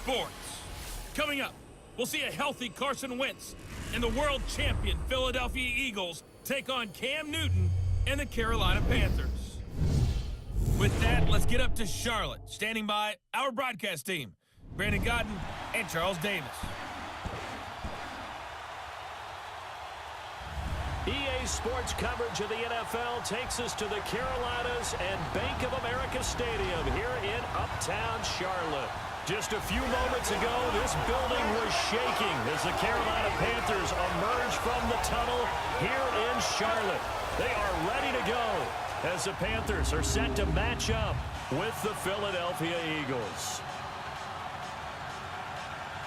sports. Coming up, we'll see a healthy Carson Wentz and the world champion Philadelphia Eagles take on Cam Newton and the Carolina Panthers. With that, let's get up to Charlotte. Standing by, our broadcast team, Brandon Godden and Charles Davis. EA Sports coverage of the NFL takes us to the Carolinas and Bank of America Stadium here in Uptown Charlotte. Just a few moments ago, this building was shaking as the Carolina Panthers emerged from the tunnel here in Charlotte. They are ready to go as the Panthers are set to match up with the Philadelphia Eagles.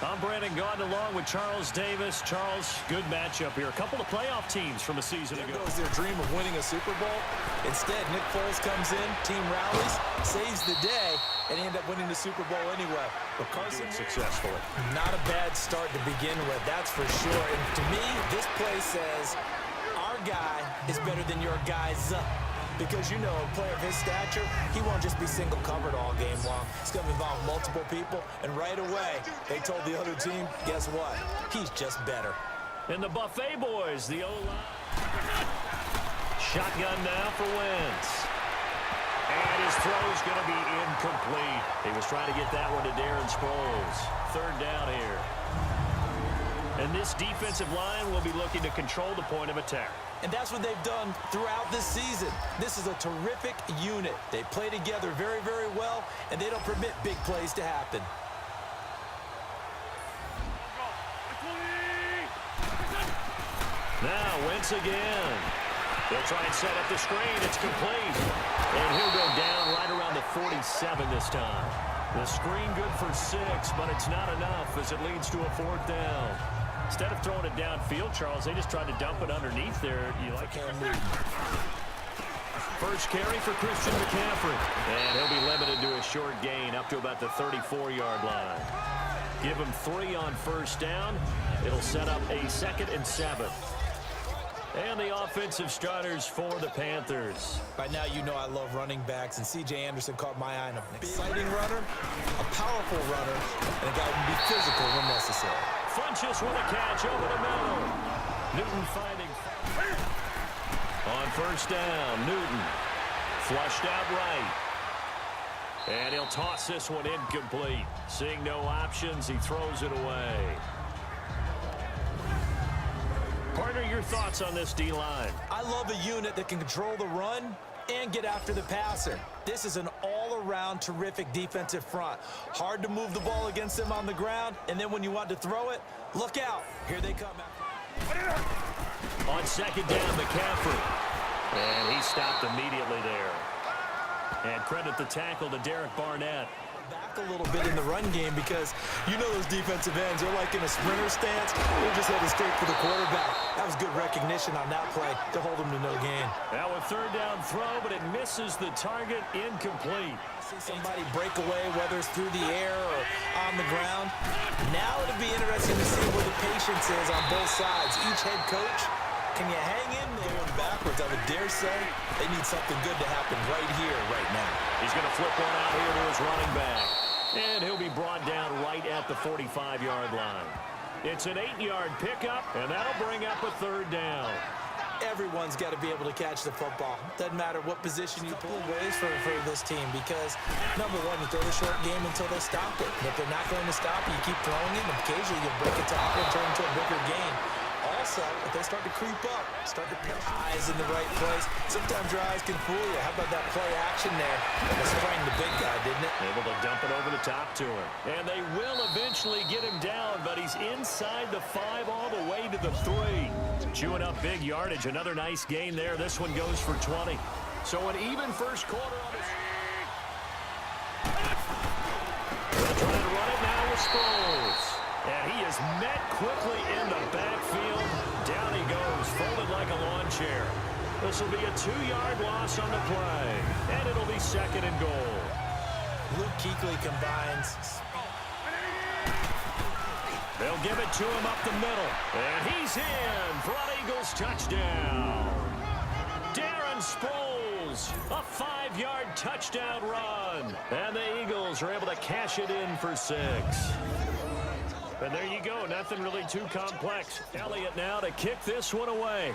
I'm Brandon Gaudin along with Charles Davis. Charles, good matchup here. A couple of playoff teams from a season ago. There goes their dream of winning a Super Bowl. Instead, Nick Foles comes in, team rallies, saves the day, and they end up winning the Super Bowl anyway. But Carson successfully. Not a bad start to begin with, that's for sure. And to me, this play says our guy is better than your guy's. Because, you know, a player of his stature, he won't just be single covered all game long. It's going to involve multiple people, and right away, they told the other team, guess what? He's just better. And the Buffet Boys, the O-line. Shotgun now for Wentz. And his throw's going to be incomplete. He was trying to get that one to Darren Sproles. Third down here. And this defensive line will be looking to control the point of attack. And that's what they've done throughout this season. This is a terrific unit. They play together very, very well, and they don't permit big plays to happen. Now, Wentz again. They'll try and set up the screen. It's complete. And he'll go down right around the 47 this time. The screen good for 6, but it's not enough as it leads to a 4th down. Instead of throwing it downfield, Charles, they just tried to dump it underneath there. You like Cam Newton. First carry for Christian McCaffrey. And he'll be limited to a short gain up to about the 34-yard line. Give him 3 on first down. It'll set up a 2nd and 7. And the offensive starters for the Panthers. By now, you know I love running backs, and C.J. Anderson caught my eye on an exciting runner, a powerful runner, and a guy who can be physical when necessary. Funches with a catch over the middle. Newton finding. On first down, Newton flushed out right. And he'll toss this one incomplete. Seeing no options, he throws it away. Partner, your thoughts on this D-line? I love a unit that can control the run and get after the passer. This is an all-around terrific defensive front. Hard to move the ball against them on the ground, and then when you want to throw it, look out. Here they come. On second down, McCaffrey. And he stopped immediately there. And credit the tackle to Derek Barnett. Back a little bit in the run game because you know those defensive ends, they're like in a sprinter stance. They're just headed straight for the quarterback. That was good recognition on that play to hold him to no gain. Now a third down throw, but it misses the target, incomplete. See somebody break away, whether it's through the air or on the ground. Now it'll be interesting to see where the patience is on both sides. Each head coach, can you hang in there? Going backwards, I would dare say they need something good to happen right here, right now. He's going to flip one out here to his running back. And he'll be brought down right at the 45-yard line. It's an 8-yard pickup, and that'll bring up a third down. Everyone's got to be able to catch the football. Doesn't matter what position you pull ways for this team because, number one, you throw the short game until they stop it. And if they're not going to stop it, you keep throwing it, and occasionally you'll break a tackle and turn into a bigger gain. Also, if they start to creep up, start to put eyes in the right place, sometimes your eyes can fool you. How about that play action there? It sprang the big guy, didn't it? Able to dump it over the top to him. And they will eventually get him down, but he's inside the 5 all the way to the 3. Chewing up big yardage. Another nice gain there. This one goes for 20. So an even first quarter on this. They'll try to run it now with Sproles. And he is met quickly in the backfield. Down he goes, folded like a lawn chair. This will be a 2-yard loss on the play. And it'll be 2nd and goal. Luke Kuechly combines. They'll give it to him up the middle. And he's in for an Eagles touchdown. Darren Sproles Eagles. A 5-yard touchdown run. And the Eagles are able to cash it in for 6. And there you go. Nothing really too complex. Elliott now to kick this one away.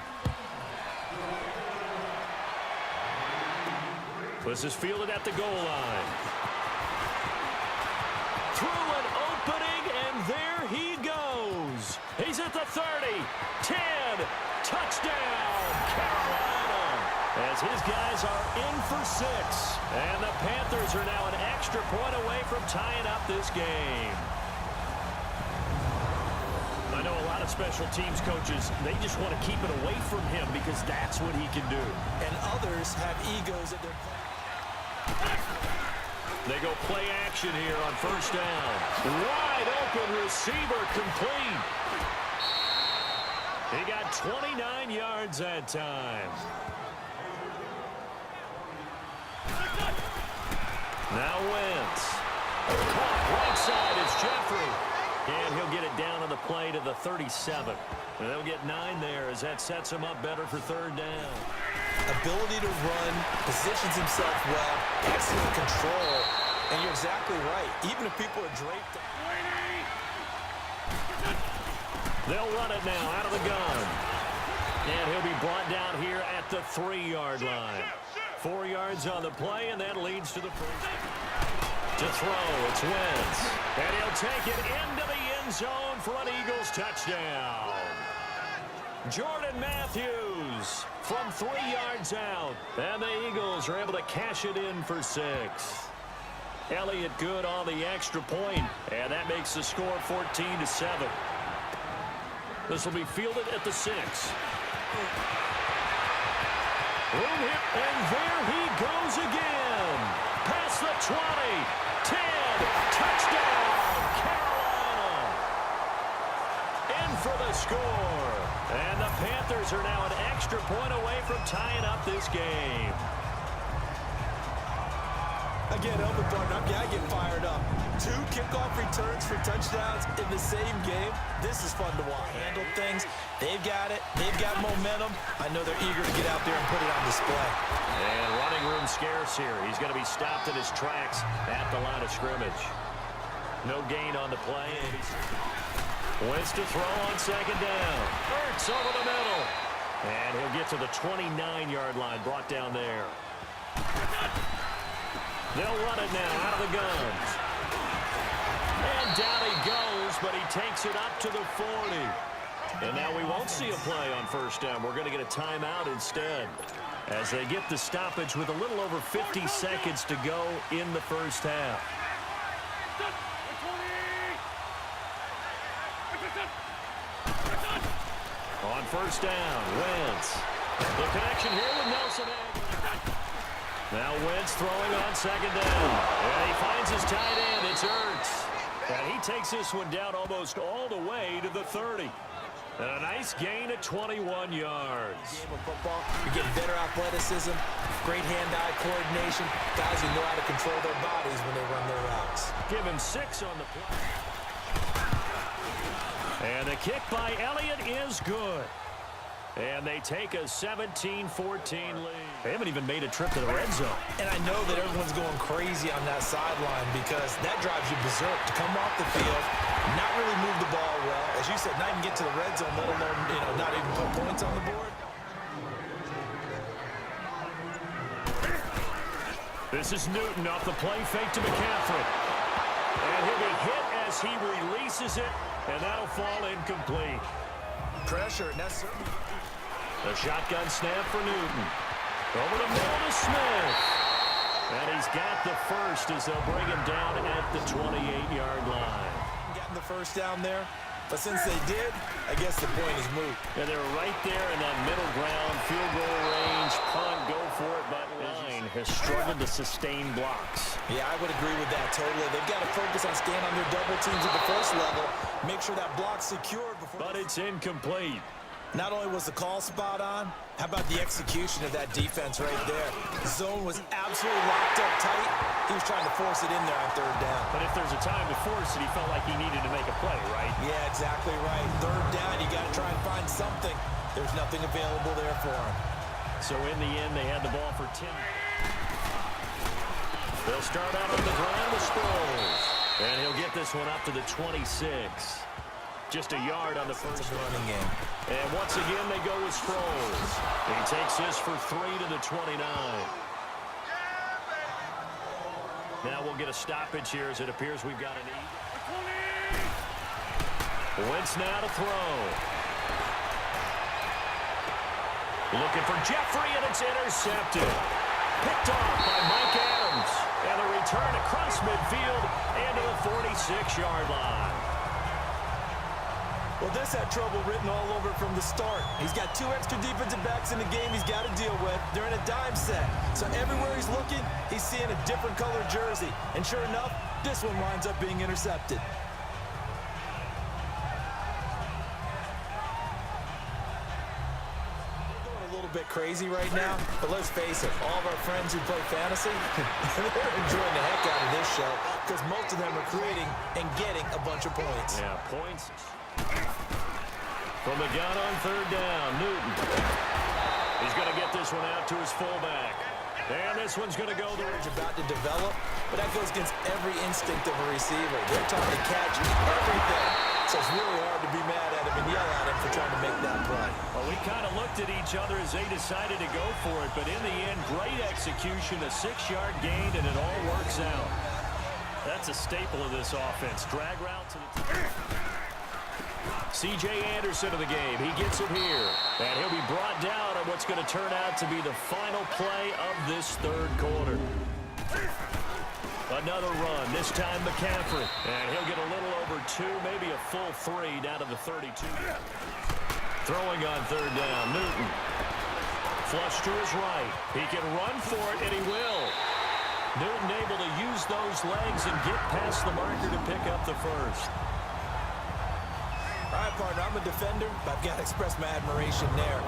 This is fielded at the goal line. Through an opening, and there he goes. He's at the 30, 10, touchdown, Carolina. As his guys are in for 6. And the Panthers are now an extra point away from tying up this game. I know a lot of special teams coaches, they just want to keep it away from him because that's what he can do. And others have egos at their play. They go play action here on first down. Wide open receiver complete. He got 29 yards that time. Now Wentz. Caught right side is Jeffrey. And he'll get it down on the play to the 37. And they'll get 9 there as that sets him up better for third down. Ability to run, positions himself well, excellent control, and you're exactly right. Even if people are draped. They'll run it now out of the gun. And he'll be brought down here at the 3-yard line. 4 yards on the play, and that leads to the first. To throw, it's Wentz. And he'll take it into the end zone for an Eagles touchdown. Jordan Matthews from 3 yards out. And the Eagles are able to cash it in for 6. Elliott good on the extra point, and that makes the score 14-7. This will be fielded at the 6. Room here, and there he goes again. Past the 20, 10, touchdown, Carolina. In for the score. And the Panthers are now an extra point away from tying up this game. Again, Elvin Barton, I get fired up. 2 kickoff returns for touchdowns in the same game. This is fun to watch. Handle things. They've got it. They've got momentum. I know they're eager to get out there and put it on display. And running room scarce here. He's going to be stopped in his tracks at the line of scrimmage. No gain on the play. Wentz to throw on second down. Hurts over the middle. And he'll get to the 29-yard line, brought down there. They'll run it now out of the guns. And down he goes, but he takes it up to the 40. And now we won't see a play on first down. We're going to get a timeout instead as they get the stoppage with a little over 50 seconds to go in the first half. On first down, Wentz. The connection here with Nelson. Now Wentz throwing on second down. And he finds his tight end. It's Ertz. And he takes this one down almost all the way to the 30. And a nice gain at 21 yards. Game of football, you're getting better athleticism, great hand-eye coordination, guys who know how to control their bodies when they run their routes. Give him 6 on the play. And the kick by Elliott is good. And they take a 17-14 lead. They haven't even made a trip to the red zone. And I know that everyone's going crazy on that sideline because that drives you berserk to come off the field, not really move the ball well. As you said, not even get to the red zone, let alone, not even put points on the board. This is Newton off the play fake to McCaffrey. And he'll be hit as he releases it, and that'll fall incomplete. Pressure, and that's certainly... The shotgun snap for Newton. Over the middle to Smith. And he's got the first as they'll bring him down at the 28-yard line. Getting the first down there. But since they did, I guess the point is moot. And they're right there in that middle ground, field goal range, punt, go for it, but line has struggled to sustain blocks. Yeah, I would agree with that totally. They've got to focus on staying on their double teams at the first level, make sure that block's secured before. But it's incomplete. Not only was the call spot on, how about the execution of that defense right there? The zone was absolutely locked up tight. He was trying to force it in there on third down. But if there's a time to force it, he felt like he needed to make a play, right? Yeah, exactly right. Third down, you got to try and find something. There's nothing available there for him. So in the end, they had the ball for 10. They'll start out on the ground with Sproles. And he'll get this one up to the 26. Just a yard on the first running game. And once again, they go with Sproles. He takes this for 3 to the 29. Now we'll get a stoppage here as it appears we've got an Wentz now to throw. Looking for Jeffrey, and it's intercepted. Picked off by Mike Adams. And a return across midfield and to the 46-yard line. Well, this had trouble written all over from the start. He's got 2 extra defensive backs in the game he's got to deal with. They're in a dime set. So everywhere he's looking, he's seeing a different color jersey. And sure enough, this one winds up being intercepted. Bit crazy right now, but let's face it, all of our friends who play fantasy, they're enjoying the heck out of this show because most of them are creating and getting a bunch of points. Yeah, points. From the gun on third down, Newton. He's going to get this one out to his fullback. And this one's going to go there. It's about to develop, but that goes against every instinct of a receiver. They're trying to catch everything. So it's really hard to be mad at him and yell at him for trying to make that play. Well, we kind of looked at each other as they decided to go for it, but in the end, great execution, a 6-yard gain, and it all works out. That's a staple of this offense. Drag route to the C.J. Anderson of the game. He gets it here, and he'll be brought down on what's going to turn out to be the final play of this third quarter. Another run, this time McCaffrey. And he'll get a little over 2, maybe a full 3 down to the 32. Throwing on third down, Newton. Flush to his right. He can run for it, and he will. Newton able to use those legs and get past the marker to pick up the first. All right, partner, I'm a defender, but I've got to express my admiration there.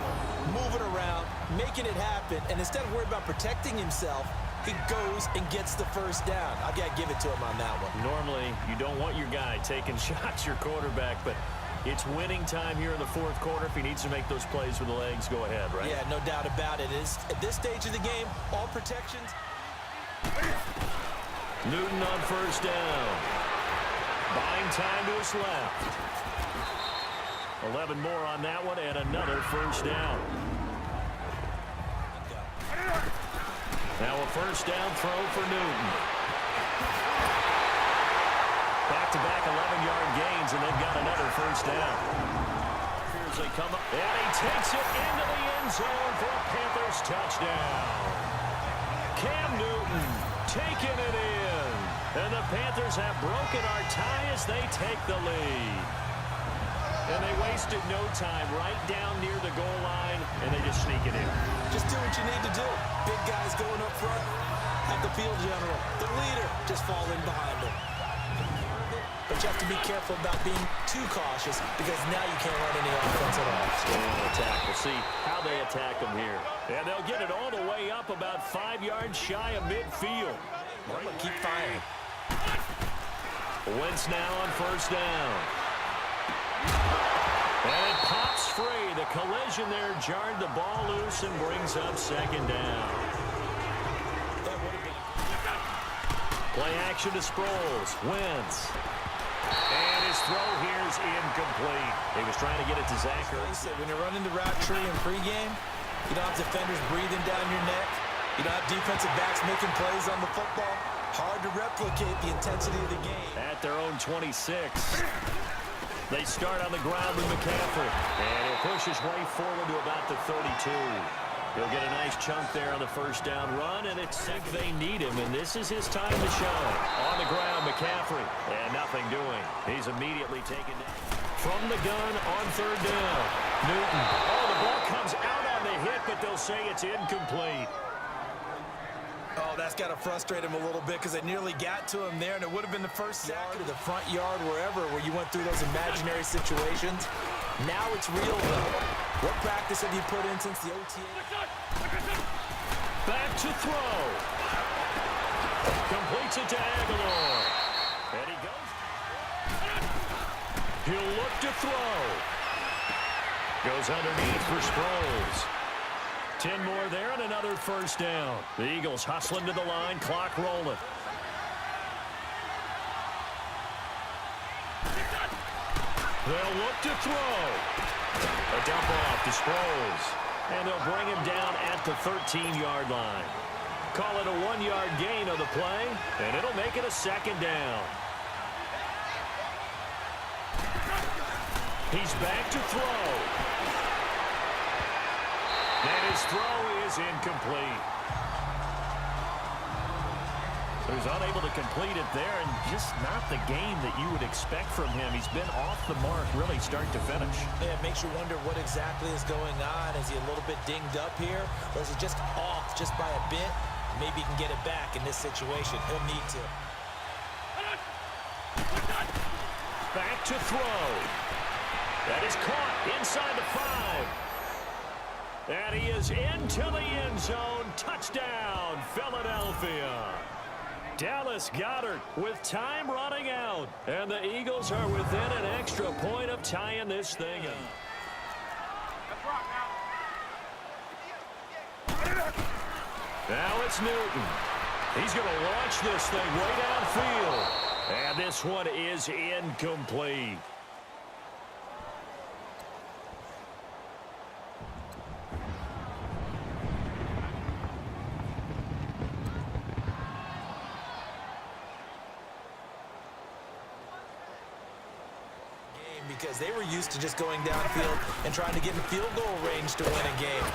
Moving around, making it happen, and instead of worrying about protecting himself, he goes and gets the first down. I've got to give it to him on that one. Normally, you don't want your guy taking shots, your quarterback, but it's winning time here in the fourth quarter. If he needs to make those plays with the legs, go ahead, right? Yeah, no doubt about it. At this stage of the game, all protections. Newton on first down. Buying time to his left. 11 more on that one, and another first down. Now a first down throw for Newton. Back-to-back 11-yard gains, and they've got another first down. Here's they come up, and he takes it into the end zone for a Panthers touchdown. Cam Newton taking it in, and the Panthers have broken our tie as they take the lead. And they wasted no time right down near the goal line, and they just sneak it in. Just do what you need to do. Big guys going up front. Have the field general, the leader, just fall in behind him. But you have to be careful about being too cautious because now you can't run any offense at all. Attack. We'll see how they attack them here. And they'll get it all the way up about 5 yards shy of midfield. Right. Keep firing. Wentz now on first down. And it pops free. The collision there jarred the ball loose and brings up second down. Play action to Sproles. Wentz. And his throw here is incomplete. He was trying to get it to Zach Ertz. When you're running the route tree in pregame, you don't have defenders breathing down your neck. You don't have defensive backs making plays on the football. Hard to replicate the intensity of the game. At their own 26. They start on the ground with McCaffrey. And he'll push his way forward to about the 32. He'll get a nice chunk there on the first down run, and it's if they need him, and this is his time to shine. On the ground, McCaffrey. And nothing doing. He's immediately taken down. From the gun on third down. Newton. Oh, the ball comes out on the hit, but they'll say it's incomplete. Oh, that's got to frustrate him a little bit because they nearly got to him there, and it would have been the first yard or the front yard, wherever, where you went through those imaginary situations. Now it's real, though. What practice have you put in since the OTA? Back to throw. Completes it to Aguilar. And he goes. He'll look to throw. Goes underneath for Sproles. 10 more there and another first down. The Eagles hustling to the line, clock rolling. They'll look to throw. A dump off to Sproles. And they'll bring him down at the 13-yard line. Call it a 1-yard gain on the play, and it'll make it a second down. He's back to throw. And his throw is incomplete. So he's unable to complete it there, and just not the game that you would expect from him. He's been off the mark really start to finish. Yeah, it makes you wonder what exactly is going on. Is he a little bit dinged up here, or is he just off just by a bit? Maybe he can get it back in this situation. He'll need to. Back to throw. That is caught inside the 5. And he is into the end zone. Touchdown, Philadelphia. Dallas Goedert with time running out. And the Eagles are within an extra point of tying this thing up. Now it's Newton. He's going to launch this thing way downfield. And this one is incomplete. Because they were used to just going downfield and trying to get in field goal range to win a game.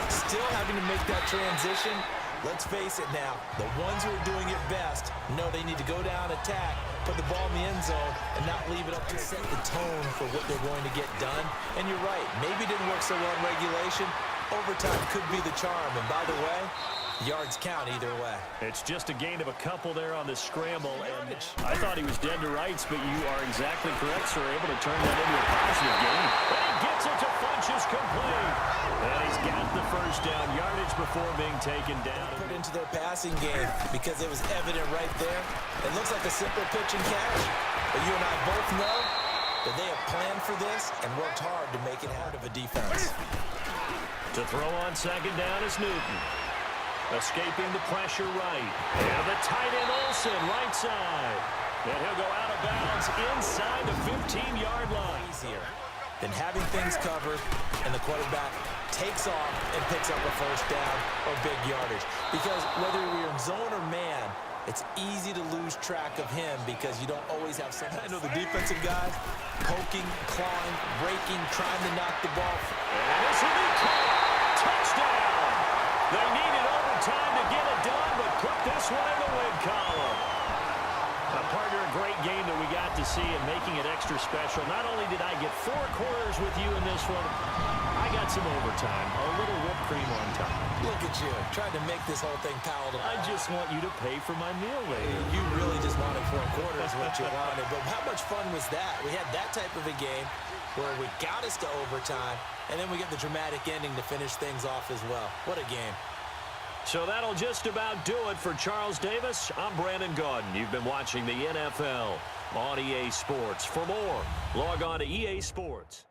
Still having to make that transition. Let's face it now, the ones who are doing it best know they need to go down, attack, put the ball in the end zone, and not leave it up to set the tone for what they're going to get done. And you're right, maybe it didn't work so well in regulation. Overtime could be the charm. And by the way, yards count either way. It's just a gain of a couple there on the scramble. And I thought he was dead to rights, but you are exactly correct, sir. Able to turn that into a positive gain. And he gets it to Funchess complete. And he's got the first down. Yardage before being taken down. Put into their passing game because it was evident right there. It looks like a simple pitch and catch. But you and I both know that they have planned for this and worked hard to make it out of a defense. To throw on second down is Newton. Escaping the pressure right. And the tight end Olsen right side. And he'll go out of bounds inside the 15-yard line. Easier than having things covered and the quarterback takes off and picks up a first down or big yardage. Because whether you're in zone or man, it's easy to lose track of him because you don't always have someone. I know the defensive guys poking, clawing, breaking, trying to knock the ball. And this will be caught. Touchdown. They needed overtime to get it done, but put this one in the win column. Partner, a great game that we got to see and making it extra special. Not only did I get 4 quarters with you in this one, I got some overtime, a little whipped cream on top. Look at you, trying to make this whole thing palatable. I just want you to pay for my meal later. You really just wanted 4 quarters what you wanted, but how much fun was that? We had that type of a game where we got us to overtime, and then we get the dramatic ending to finish things off as well. What a game. So that'll just about do it for Charles Davis. I'm Brandon Gaudin. You've been watching the NFL on EA Sports. For more, log on to EA Sports.